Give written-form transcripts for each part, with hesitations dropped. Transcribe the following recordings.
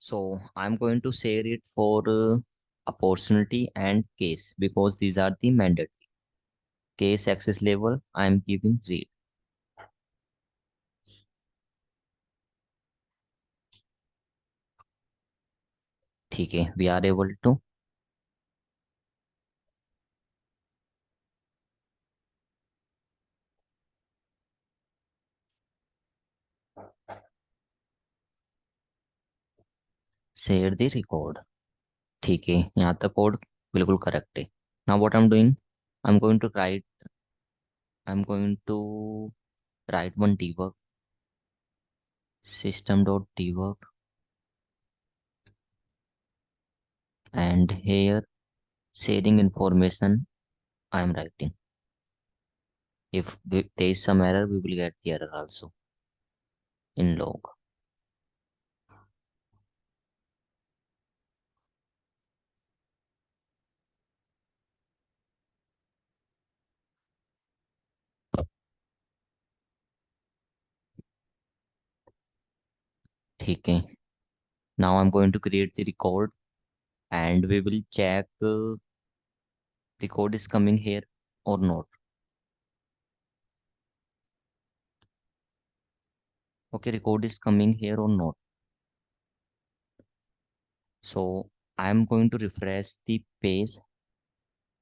So I'm going to share it for opportunity and case because these are the mandatory. Case access level I am giving read. ठीक है, we are able to share the record. ठीक है, यहाँ तक code बिल्कुल correct है. Now what I'm doing, I'm going to write I'm going to write one debug system.debug, and here sharing information I am writing. If there is some error, we will get the error also in log. ठीक है. Now I'm going to create the record and we will check record is coming here or not. Okay, record is coming here or not. So I'm going to refresh the page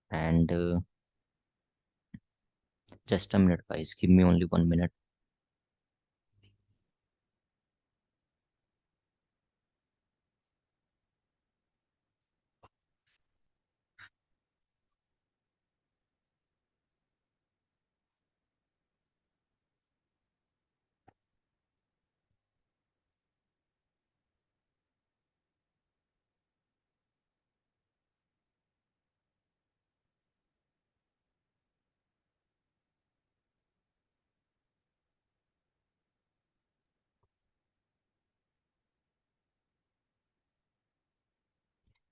and just a minute, guys. Give me only 1 minute.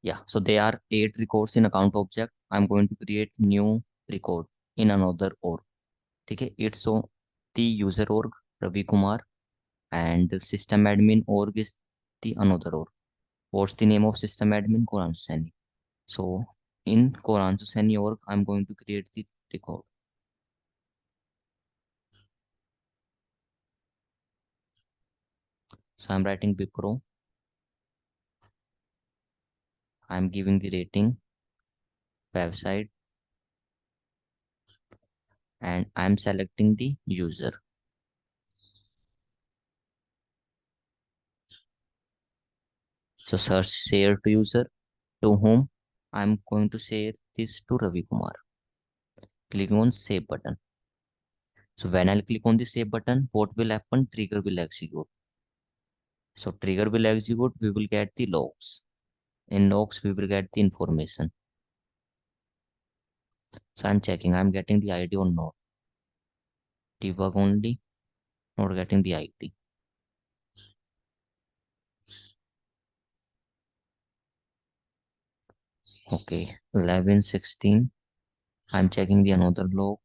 Yeah, so there are 8 records in account object. I'm going to create new record in another org. ठीक है, it's so the user org Ravi Kumar and system admin org is the another org. What's the name of system admin? Koran Saini. So in Koran Saini org, I'm going to create the record. So I'm writing Wipro. I'm giving the rating, website, and I'm selecting the user. So search share to user to whom I'm going to share this to Ravi Kumar. Click on save button. So when I'll click on the save button, what will happen? Trigger will execute. So trigger will execute, we will get the logs. In logs, we will get the information. So I'm checking, I'm getting the ID or not. Debug only, not getting the ID. Okay, 11:16. I'm checking the another log,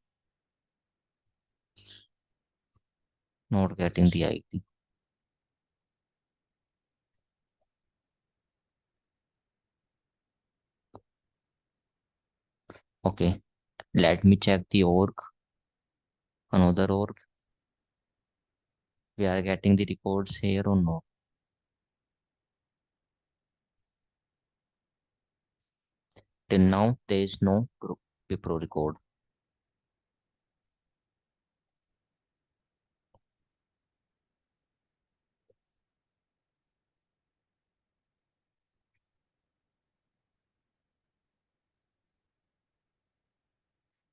not getting the ID. Okay, let me check the org, another org. We are getting the records here or not. Till now, there is no Wipro record.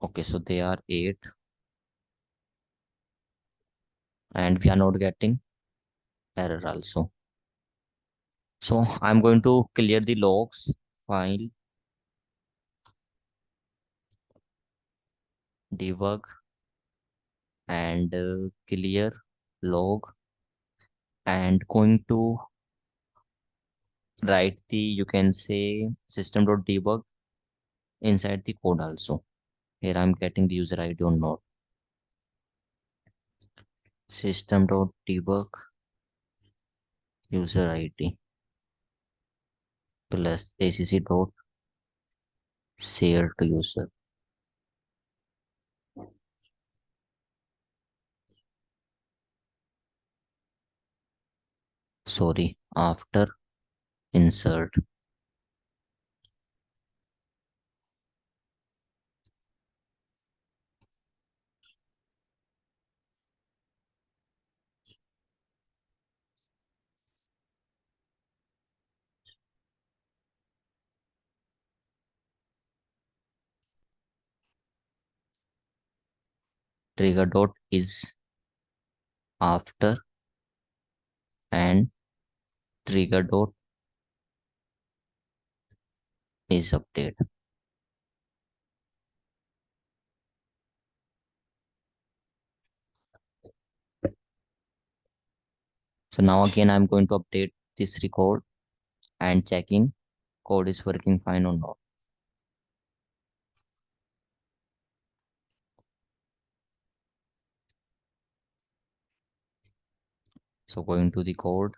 Okay, so they are 8 and we are not getting error also. So I'm going to clear the logs file, debug, and clear log, and going to write the, you can say, system.debug inside the code also. Here I'm getting the user ID or not. System.debug user ID. plus acc dot share to user. Sorry, after insert. Trigger dot is after and trigger dot is update. So now again I'm going to update this record and checking code is working fine or not. So going to the code,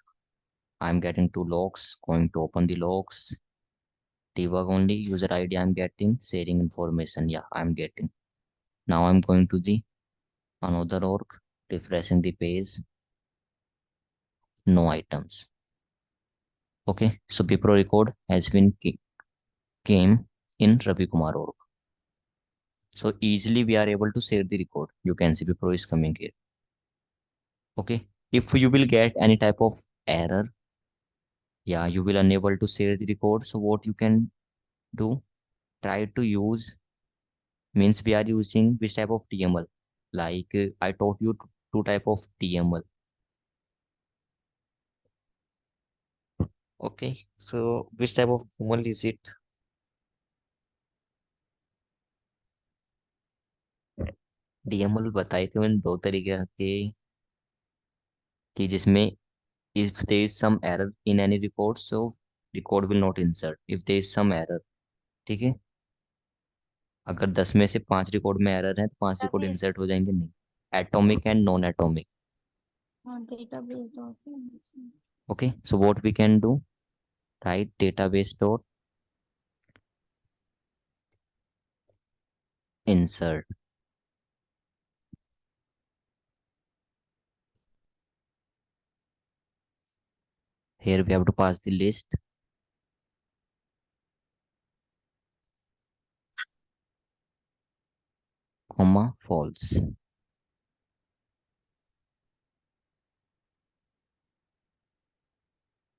I'm getting two logs, going to open the logs, debug only, user ID I'm getting, sharing information, yeah, I'm getting. Now I'm going to the another org, refreshing the page, no items. Okay, so Bipro record has been came in Ravi Kumar org. So easily we are able to save the record. You can see Bipro is coming here. Okay, if you will get any type of error, yeah, you will unable to save the record. So what you can do, try to use, means we are using which type of TML. Like I taught you two type of TML. Okay, so which type of TML is it? DML बताए थे मैंने दो तरीके के, कि जिसमें if there is some error in any record, so record will not insert if there is some error. ठीक है, अगर 10 में से 5 रिकॉर्ड में एरर है तो 5 रिकॉर्ड इंसर्ट हो जाएंगे नहीं. Atomic and non atomic. Okay, so what we can do, right database dot insert. Here we have to pass the list, comma false.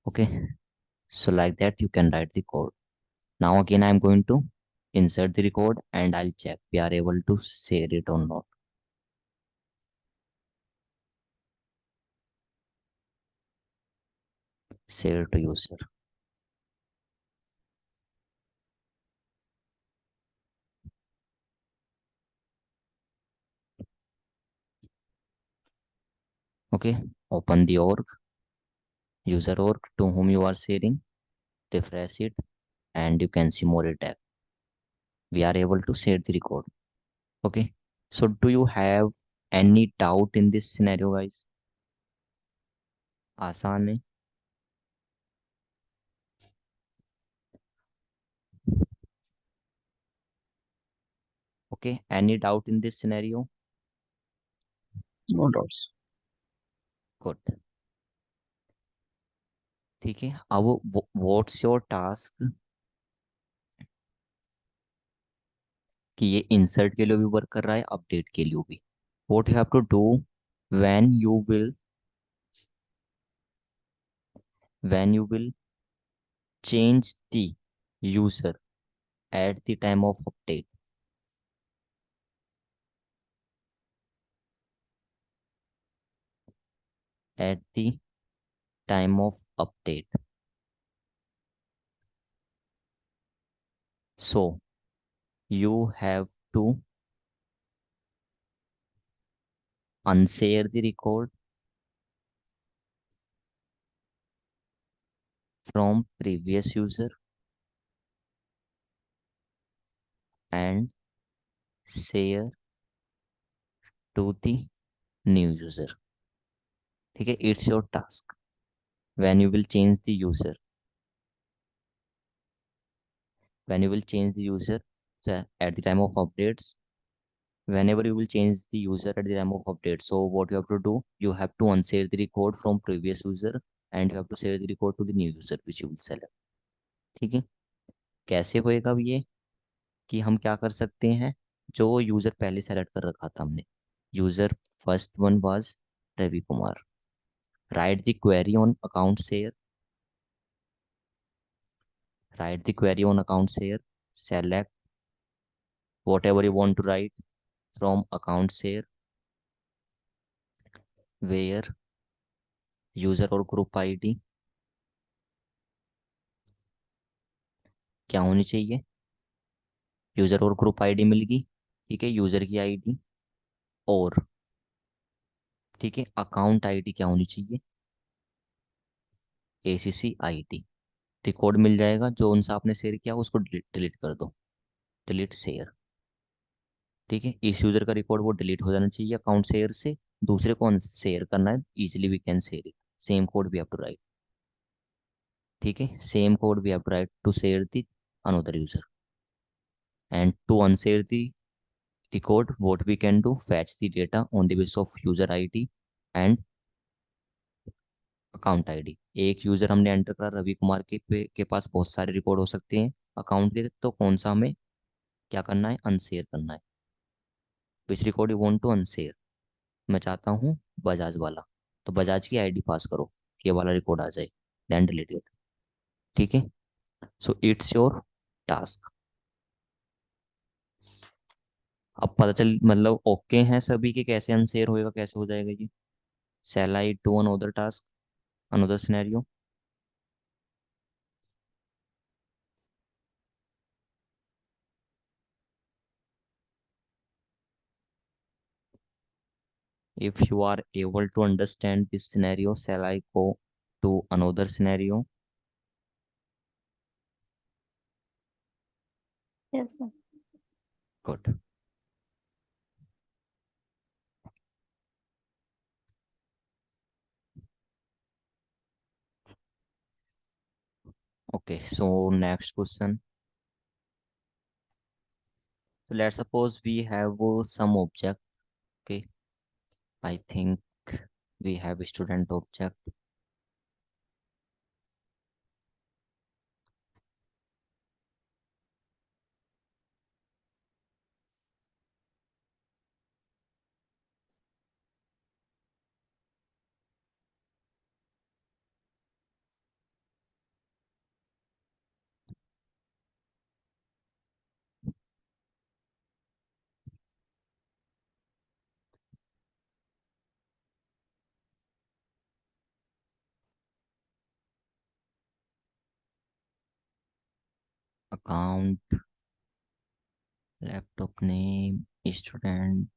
Okay, so like that you can write the code. Now again I am going to insert the record and I'll check we are able to share it or not. Share to user. Okay, open the org, user org to whom you are sharing, refresh it, and you can see more attack. We are able to share the record. Okay, so do you have any doubt in this scenario, guys? आसान है. Okay, any doubt in this scenario? No doubts. Good. ठीक है, अब what's your task, कि ये insert के लिए भी वर्क कर रहा है, अपडेट के लिए भी. What you have to do, when you will when you will change the user at the time of update, at the time of update. So you have to unshare the record from previous user and share to the new user. ठीक है, it's your task when you will change the user. when you will change the user, so at the time of updates, whenever you will change the user at the time of update, so what you have to do, you have to unshare the record from previous user and you have to share the record to the new user which you will select. ठीक है, कैसे होएगा अब ये, कि हम क्या कर सकते हैं, जो यूजर पहले सेलेक्ट कर रखा था हमने, user first one was Ravi Kumar, write the query on account share, write the query on account share, select whatever you want to write from account share, where user और ग्रुप आईडी क्या होनी चाहिए, user और group ID मिल गई, ठीक है, user की ID, और ठीक है अकाउंट आईडी क्या होनी चाहिए, एसीसी आईडी, रिकॉर्ड मिल जाएगा, जो उनसे आपने शेयर किया उसको डिलीट डिलीट कर दो, डिलीट शेयर। ठीक है, इस यूजर का रिकॉर्ड वो डिलीट हो जाना चाहिए अकाउंट शेयर से, दूसरे को शेयर करना है, easily we can share it, same code we have to write, ठीक है, same code we have to write to share the another user, and to unshare the record, what we can do, fetch the data on the basis of user id and account id। एक user हमने enter करा रवि कुमार के पास बहुत सारे record हो सकते हैं account के, तो कौन सा हमें क्या करना है, अनशेयर करना है, which record you want to unshare, मैं चाहता हूँ बजाज वाला, तो बजाज की आईडी पास करो, ये वाला रिकॉर्ड आ जाए, देन डिलीट इट। ठीक है, सो इट्स योर टास्क। अब पता चल मतलब ओके हैं सभी के, कैसे अनशेयर होएगा, कैसे हो जाएगा ये, shall I do another task, another scenario? If you are able to understand this scenario, shall I go to another scenario? Yes, sir. Good. Okay, so next question. So let's suppose we have some object. Okay, I think we have a student object. Account, laptop name, student.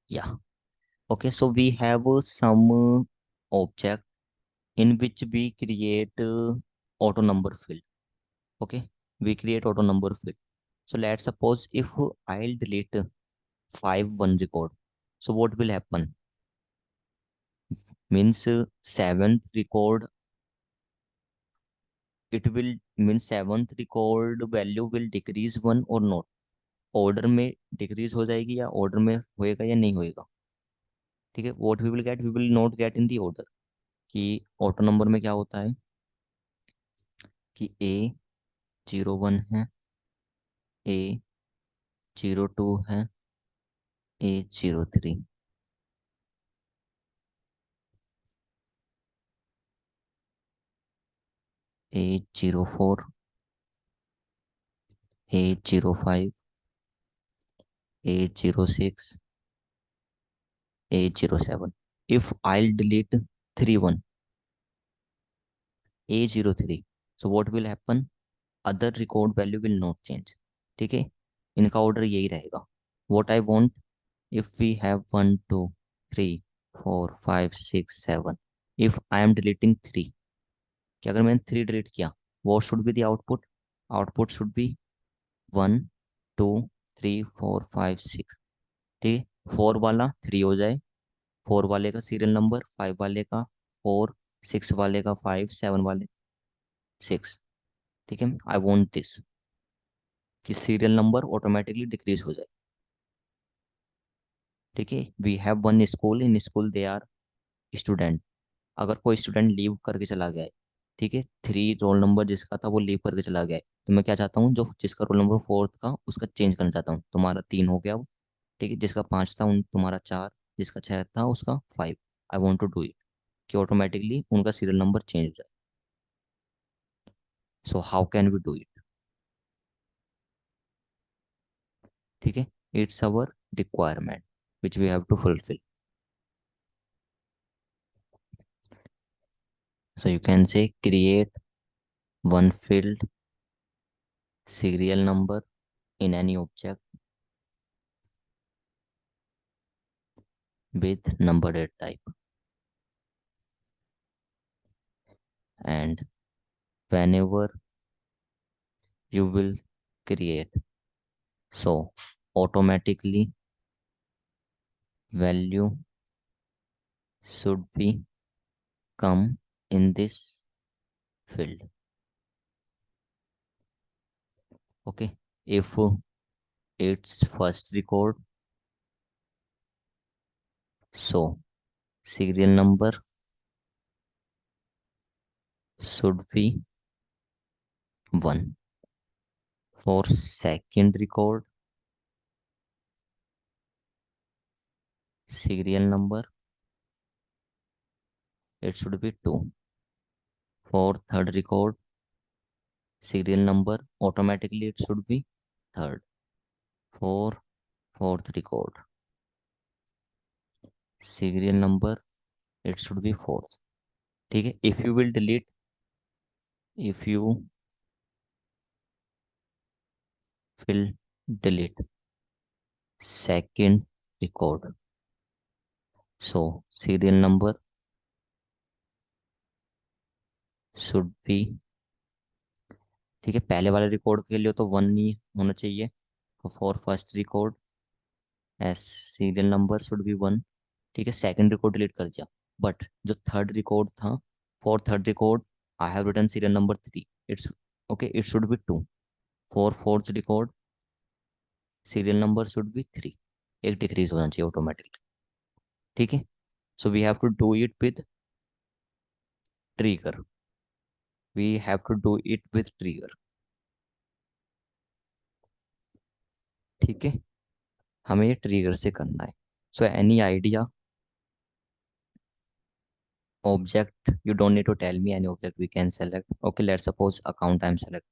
Yeah. Okay, so we have some object in which we create auto number field. Okay, we create auto number field. So let's suppose if I'll delete 5 1 record, so what will happen, means seventh record, it will mean seventh record value will decrease 1 or not, order में decrease हो जाएगी या order में होएगा या नहीं होएगा। ठीक है, what we will get, we will not get in the order, कि ऑटो नंबर में क्या होता है कि A01 है, A02 है, A03, A04, A05, A06, A07। if I'll delete 3 1, A03, so what will happen, other record value will not change. ठीक है, इनका ऑर्डर यही रहेगा, what I want, if we have 1 2 3 4 5 6 7, if I am deleting 3, कि अगर मैंने 3 delete किया, वो should be the output, output should be 1 2 3 4 5 6। ठीक है, 4 वाला 3 हो जाए, 4 वाले का सीरियल नंबर, 5 वाले का 4, 6 वाले का 5, 7 वाले 6। ठीक है, आई वॉन्ट दिस कि सीरियल नंबर ऑटोमेटिकली डिक्रीज हो जाए। ठीक है, we have one school, in school they are student. अगर कोई स्टूडेंट लीव करके चला गया है, ठीक है, 3 रोल नंबर जिसका था वो लीव करके चला गया है, तो मैं क्या चाहता हूँ, जो जिसका रोल नंबर 4 था उसका चेंज करना चाहता हूँ। तुम्हारा 3 हो गया वो, ठीक है, जिसका 5 था उन तुम्हारा 4, जिसका 6 था उसका 5। I want to do it कि ऑटोमेटिकली उनका सीरियल नंबर चेंज हो जाए। So how can we do it? ठीक है, it's our requirement which we have to fulfil. So you can say create one field serial number in any object with numbered type, and whenever you will create, so automatically value should be come in this field. Okay, if it's first record, so serial number should be 1. For second record, serial number it should be 2. For third record, serial number automatically it should be third. For fourth record, serial number it should be fourth. ठीक है, if you will delete second record, so serial number should be, ठीक है, पहले वाले record के लिए तो 1 ही होना चाहिए। तो for first record S serial number should be 1। ठीक है, सेकंड रिकॉर्ड डिलीट कर दिया, बट जो थर्ड रिकॉर्ड था, for third record I have written serial number 3। It's okay, it should be 2। For fourth record serial number should be 3। एक decrease होना चाहिए automatically. ठीक है, so we have to do it with trigger, we have to do it with trigger. ठीक है, हमें ये trigger से करना है। So any idea object, you don't need to tell me any object we can select. Okay, let's suppose account I'm select.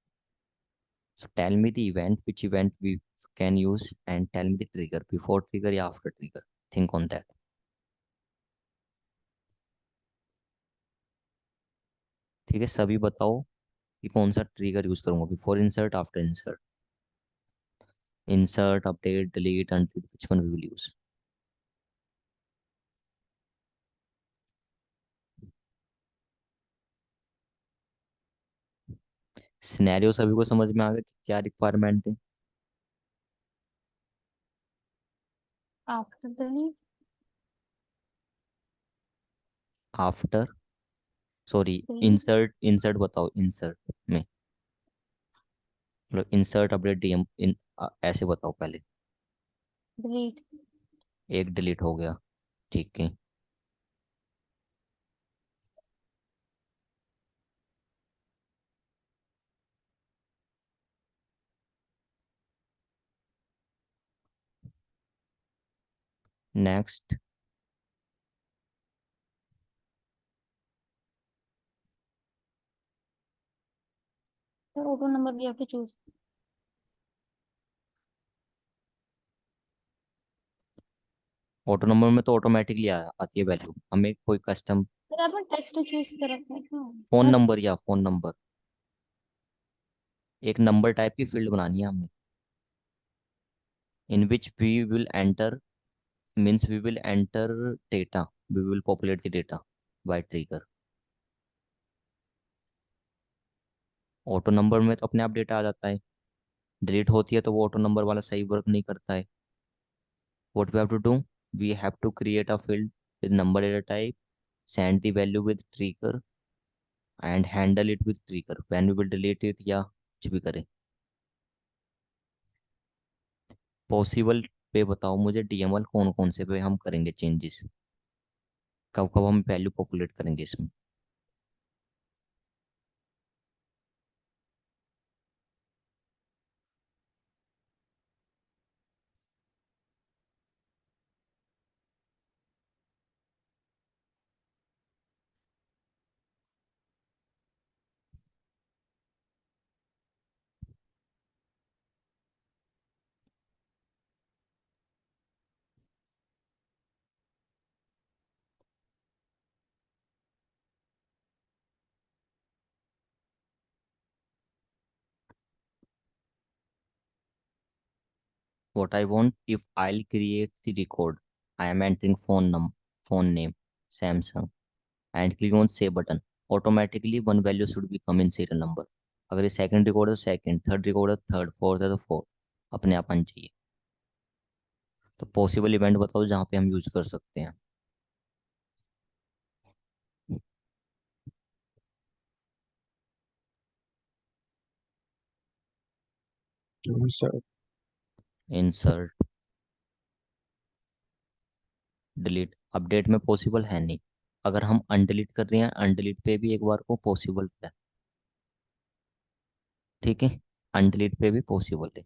So tell me the event, which event we can use, and tell me the trigger, before trigger या after trigger. Think on that. ठीक है, सभी बताओ कि कौन सा trigger use करूंगा, before insert, after insert, insert, update, delete, until, which one we will use? Scenario सभी को समझ में आ गया कि क्या रिक्वायरमेंट है? After delete, after, sorry, delete, insert, insert बताओ, इंसर्ट में मतलब इंसर्ट, अपडेट, डीएम इन ऐसे बताओ पहले। delete. एक डिलीट हो गया, ठीक है। Next, Sir, auto number we have to choose. Auto number में तो ऑटोमेटिकली आती है वैल्यू, हमें कोई कस्टम सर आपने टेक्स्ट चूज कर रखा है क्या? फोन बस नंबर या फोन नंबर, एक नंबर टाइप की फील्ड बनानी है हमें, in which we will enter, means we will enter data, we will populate the data by trigger. Auto number में तो अपने आप डेटा आ जाता है, डिलीट होती है तो वो ऑटो नंबर वाला सही वर्क नहीं करता है। What we have to do, we have to create a field with number data type, send the value with trigger and handle it with trigger when we will delete it या कुछ भी करें। Possible पे बताओ मुझे DML कौन कौन से पे हम करेंगे चेंजेस, कब कब हम वैल्यू पॉपुलेट करेंगे इसमें। What I want, if I'll create the record, I am entering phone name, Samsung, and click on save button. Automatically one value should be come in serial number। अगर ये second record है तो second, third record है तो third, fourth है तो fourth, अपने आप आना चाहिए। तो पॉसिबल इवेंट बताओ जहाँ पे हम यूज कर सकते हैं। Insert. इंसर्ट, डिलीट, अपडेट में पॉसिबल है नहीं। अगर हम अनडिलीट कर रहे हैं, अनडिलीट पे भी एक बार को पॉसिबल है। ठीक है, अनडिलीट पे भी पॉसिबल है।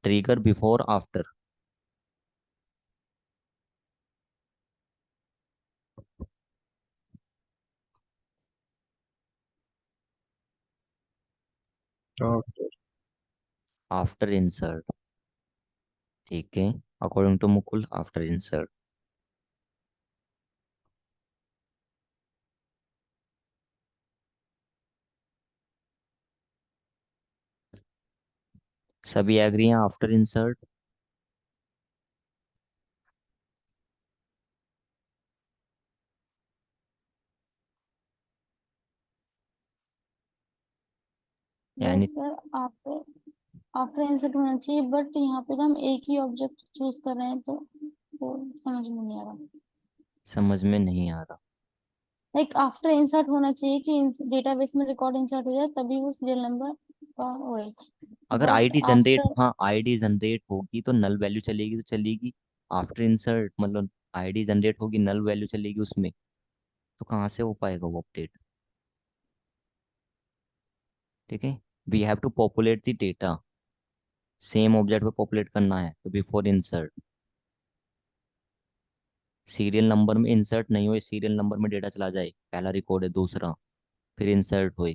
Trigger before after, After. After insert. ठीक है, according to Mukul after insert. सभी एग्री हैं आफ्टर इंसर्ट। यस यानी सर, आफ्टर आफ्टर इंसर्ट होना चाहिए, बट यहाँ पे तो हम एक ही ऑब्जेक्ट चूज कर रहे हैं, तो समझ में नहीं आ रहा। समझ में नहीं आ रहा। लाइक आफ्टर इंसर्ट होना चाहिए कि डेटाबेस में रिकॉर्ड इंसर्ट हो जाए तभी वो सीरियल नंबर का होए, अगर बट आईडी जनरेट, आफ्टर हाँ आईडी जनरेट होगी तो नल वैल्यू चलेगी तो चलेगी। आफ्टर इंसर्ट मतलब आईडी जनरेट होगी, नल वैल्यू चलेगी उसमें, तो कहाँ से हो पाएगा वो अपडेट। ठीक है, we have to populate the data, same object पे पॉपुलेट करना है तो बिफोर इंसर्ट। सीरियल नंबर में इंसर्ट नहीं हो, सीरियल नंबर में डेटा चला जाए, पहला रिकॉर्ड है दूसरा, फिर इंसर्ट हो।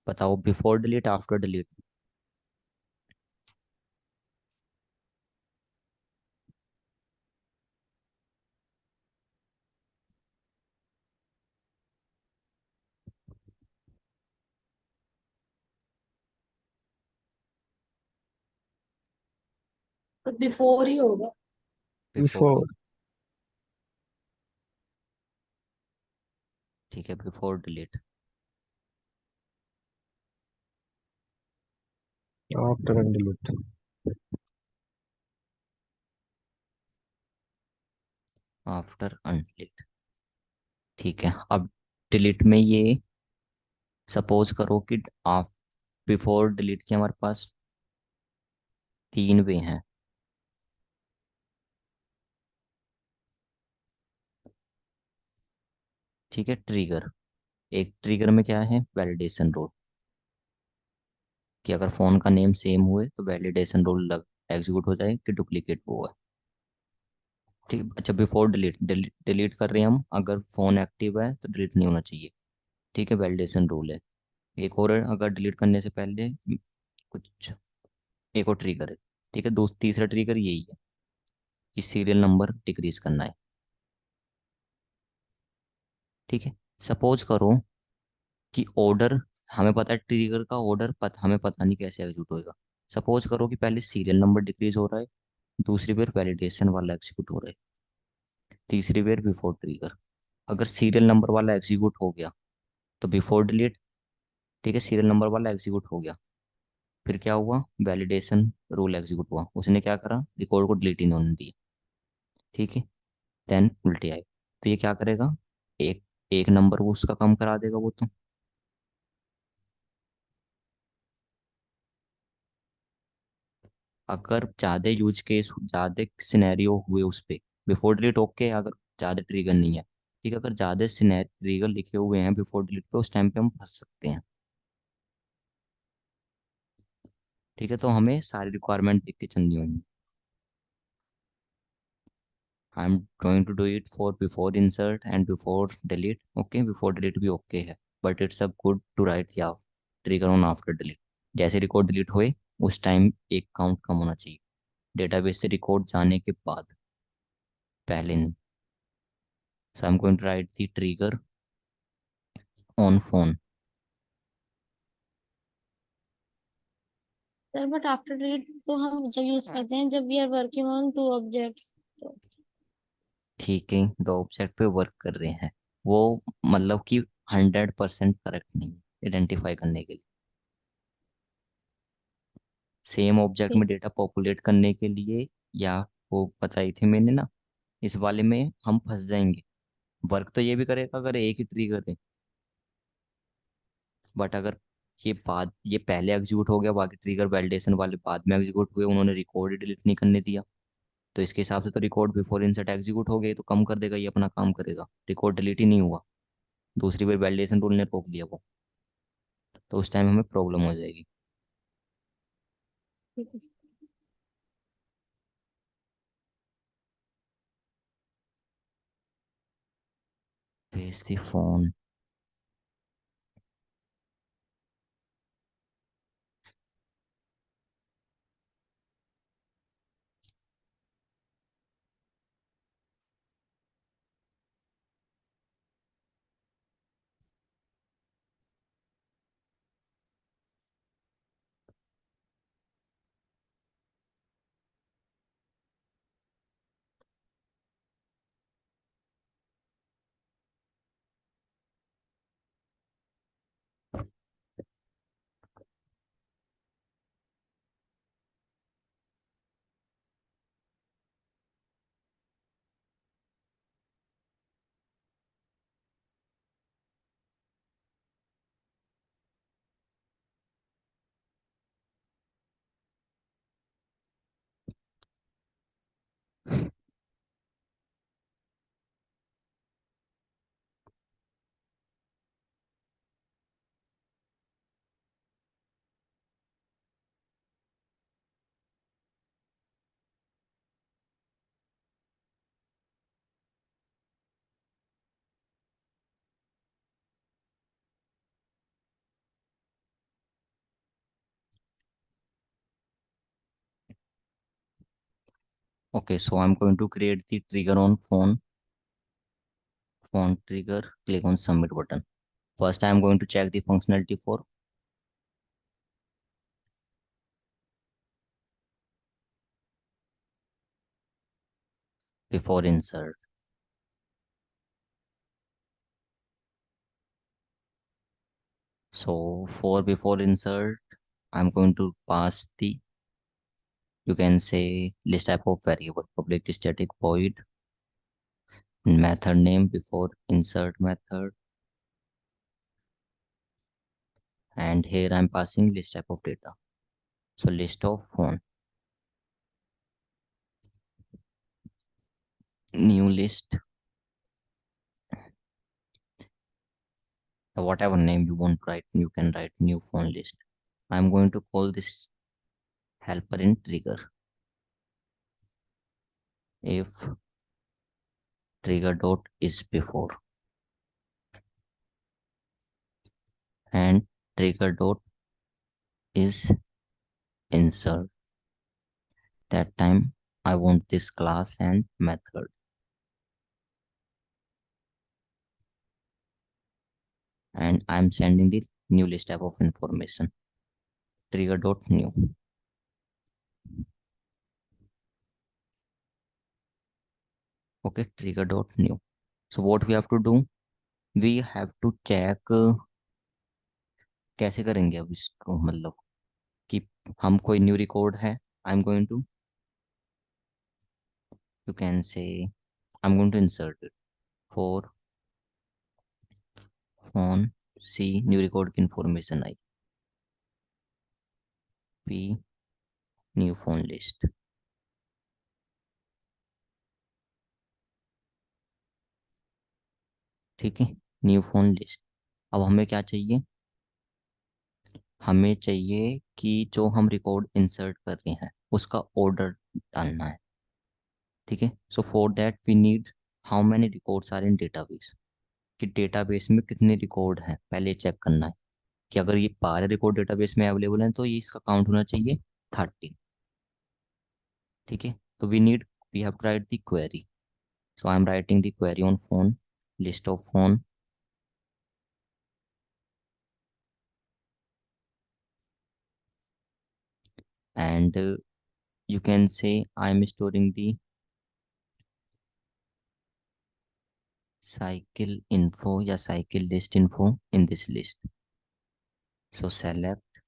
बताओ बिफोर डिलीट आफ्टर डिलीट। तो बिफोर ही होगा। Before, Before. ठीक है, before delete. After and delete. After undelete. ठीक है, अब डिलीट में ये सपोज करो कि आप बिफोर डिलीट के हमारे पास तीन वे हैं। ठीक है, ट्रिगर, एक ट्रिगर में क्या है, वैलिडेशन रूल, कि अगर फोन का नेम सेम हुए तो वैलिडेशन रूल लग एग्जीक्यूट हो जाए कि डुप्लीकेट वो है। ठीक, अच्छा बिफोर डिलीट, डिलीट कर रहे हैं हम, अगर फोन एक्टिव है तो डिलीट नहीं होना चाहिए। ठीक है, वैलिडेशन रूल है। एक और है, अगर डिलीट करने से पहले कुछ, एक और ट्रिगर है। ठीक है, दो तीसरा ट्रिगर यही है कि सीरियल नंबर डिक्रीज करना है। ठीक है, सपोज करो कि ऑर्डर, हमें पता है ट्रिगर का ऑर्डर हमें पता नहीं कैसे एग्जीक्यूट होएगा। सपोज करो कि पहले सीरियल नंबर डिक्रीज हो रहा है, दूसरी बार वैलिडेशन वाला एग्जीक्यूट हो रहा है, तीसरी बार बिफोर ट्रिगर। अगर सीरियल नंबर वाला एग्जीक्यूट हो गया तो बिफोर डिलीट, ठीक है, सीरियल नंबर वाला एग्जीक्यूट हो गया। फिर क्या हुआ, वैलिडेशन रूल एग्जीक्यूट हुआ, उसने क्या करा, रिकॉर्ड को डिलीट ही नहीं होने दिया। ठीक है, देन उल्टे आए, तो ये क्या करेगा, एक एक नंबर वो उसका कम करा देगा वो तो। अगर ज्यादा यूज केस, ज्यादा सिनेरियो हुए उस पे, बिफोर डिलीट ओके, अगर ज्यादा ट्रिगर नहीं है, ठीक है, अगर ज्यादा ट्रिगर लिखे हुए हैं बिफोर डिलीट पे, उस टाइम पे हम फंस सकते हैं। ठीक है, तो हमें सारी रिक्वायरमेंट देख के चलनी होगी। I am going to do it for before insert and before delete. Okay, before delete भी ओके है, but it's a good to write a trigger on after delete. जैसे रिकॉर्ड डिलीट हुए उस टाइम एक काउंट कम होना चाहिए, database से record जाने के बाद, पहले नहीं। So I am going to write the trigger on phone. Sir but after delete तो हम जब यूज करते हैं जब we are working on two objects, तो ठीक है, दो ऑब्जेक्ट पे वर्क कर रहे हैं, वो मतलब कि 100% करेक्ट नहीं आइडेंटिफाई करने के लिए। सेम ऑब्जेक्ट ठीक। में डेटा पॉपुलेट करने के लिए, या वो बताई थी मैंने ना, इस वाले में हम फंस जाएंगे। वर्क तो ये भी करेगा अगर एक ही ट्रिगर है, बट अगर ये पहले एग्जीक्यूट हो गया, बाकी ट्रिगर वैलिडेशन वाले बाद में एग्जीक्यूट हुए, उन्होंने रिकॉर्ड डिलीट नहीं करने दिया, तो इसके हिसाब से तो रिकॉर्ड बिफोर इंसर्ट एग्जीक्यूट हो गया, ये तो कम कर देगा, ये अपना काम करेगा, रिकॉर्ड डिलीट ही नहीं हुआ, दूसरी बार वैलिडेशन रूल ने रोक दिया वो, तो उस टाइम हमें प्रॉब्लम हो जाएगी। ठीक है। भेज दी phone. Okay, so I'm going to create the trigger on phone trigger, click on submit button. First I'm going to check the functionality for before insert. So for before insert, I'm going to pass the, you can say, list type of variable, public static void, method name before insert method, and here I'm passing list type of data. So list of phone, new list, whatever name you want to write, you can write new phone list. I'm going to call this helper in trigger. If trigger dot is before and trigger dot is insert, that time I want this class and method, and I'm sending the new list type of information, trigger dot new. Okay, trigger dot new. So what we have to do, we have to check कैसे करेंगे अब इसको, मतलब कि हम कोई new record है, I am going to, you can say I am going to insert it for phone C, new record की information I, P new phone list. ठीक है, न्यू फोन लिस्ट। अब हमें क्या चाहिए, हमें चाहिए कि जो हम रिकॉर्ड इंसर्ट कर रहे हैं उसका ऑर्डर डालना है। ठीक है, so for that we need how many records are in database, कि डेटाबेस में कितने रिकॉर्ड हैं पहले चेक करना है। कि अगर ये 12 रिकॉर्ड डेटाबेस में अवेलेबल हैं तो ये इसका काउंट होना चाहिए 30। ठीक है, तो we have to write the query, so I am writing the query on phone, list of phone, and you can say I am storing the cycle info या cycle list info in this list, so select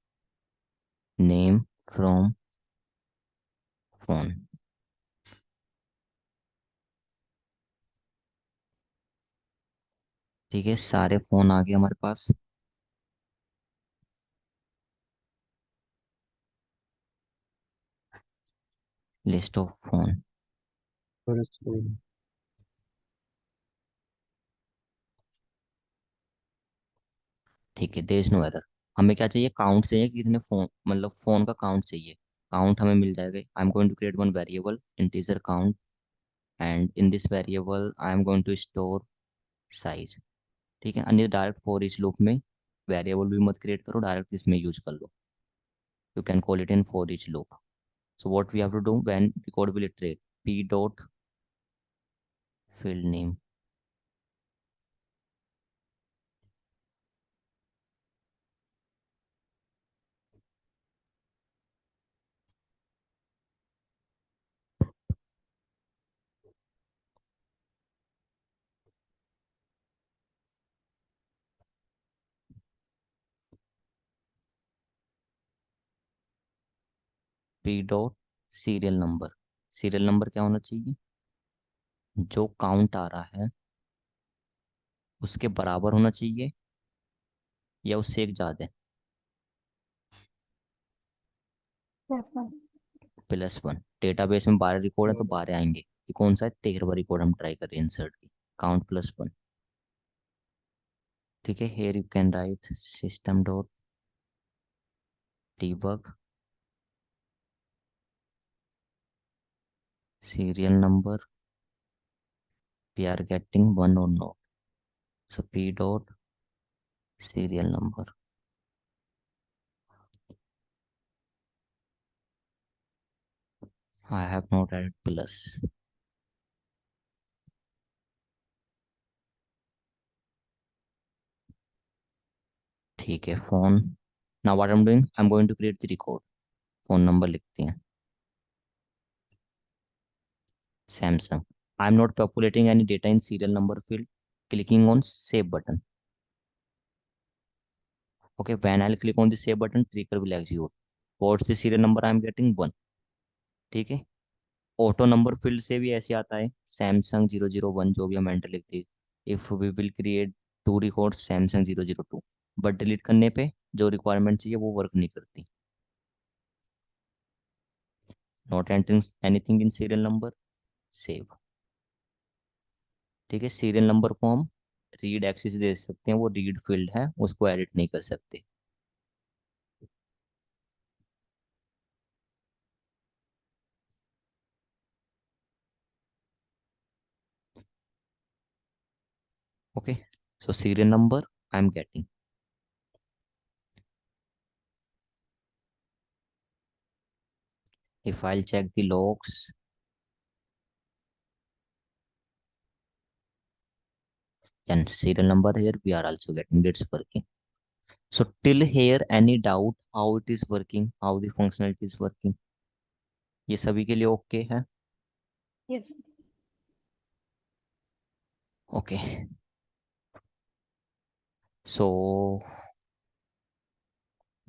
name from phone। ठीक है, सारे phone आ गए हमारे पास। List of phone, और इसको ठीक है, देयर इज नो एरर। हमें क्या चाहिए, काउंट चाहिए कि कितने फोन, मतलब फोन का काउंट चाहिए। काउंट हमें मिल जाएगा, I am going to create one variable integer count, and in this variable I am going to store size. ठीक है, अन्य डायरेक्ट फॉर इच लूप में वेरिएबल भी मत क्रिएट करो, डायरेक्ट इसमें यूज कर लो, you can call it in for each loop। So what we have to do when the code will iterate, p dot field name, p dot serial number. Serial number क्या होना चाहिए, जो count आ रहा है उसके बराबर होना चाहिए या उससे एक ज्यादा, +1। +1। डेटाबेस में 12 रिकॉर्ड है तो 12 आएंगे, ये कौन सा है, 13वां रिकॉर्ड हम ट्राई कर रहे हैं इंसर्ट की, काउंट +1। ठीक है, here you can write system dot debug serial number, we are getting one or not, so p dot serial number, I have not added plus। ठीक है, phone, now what I am doing, I am going to create the record. Phone number लिखते हैं, Samsung. I am not populating any data in serial number field, clicking on save button. Okay, when I click on the save button trigger will execute, what's the serial number, I am getting 1। ठीक है, auto number field से भी ऐसे आता है, Samsung 001, जो भी हम एंटर लिखते हैं, if we will create two record Samsung 002, but delete करने पे जो रिक्वायरमेंट चाहिए वो वर्क नहीं करती। Not entering anything in serial number, save. ठीक है, सीरियल नंबर को हम रीड एक्सिस दे सकते हैं, वो रीड फील्ड है, उसको एडिट नहीं कर सकते। Okay, so serial number I am getting. If I check the logs, and serial number here we are also getting, it's working। So till here any doubt how it is working, how the functionality is working, ये सभी के लिए okay है। Yes. Okay, सो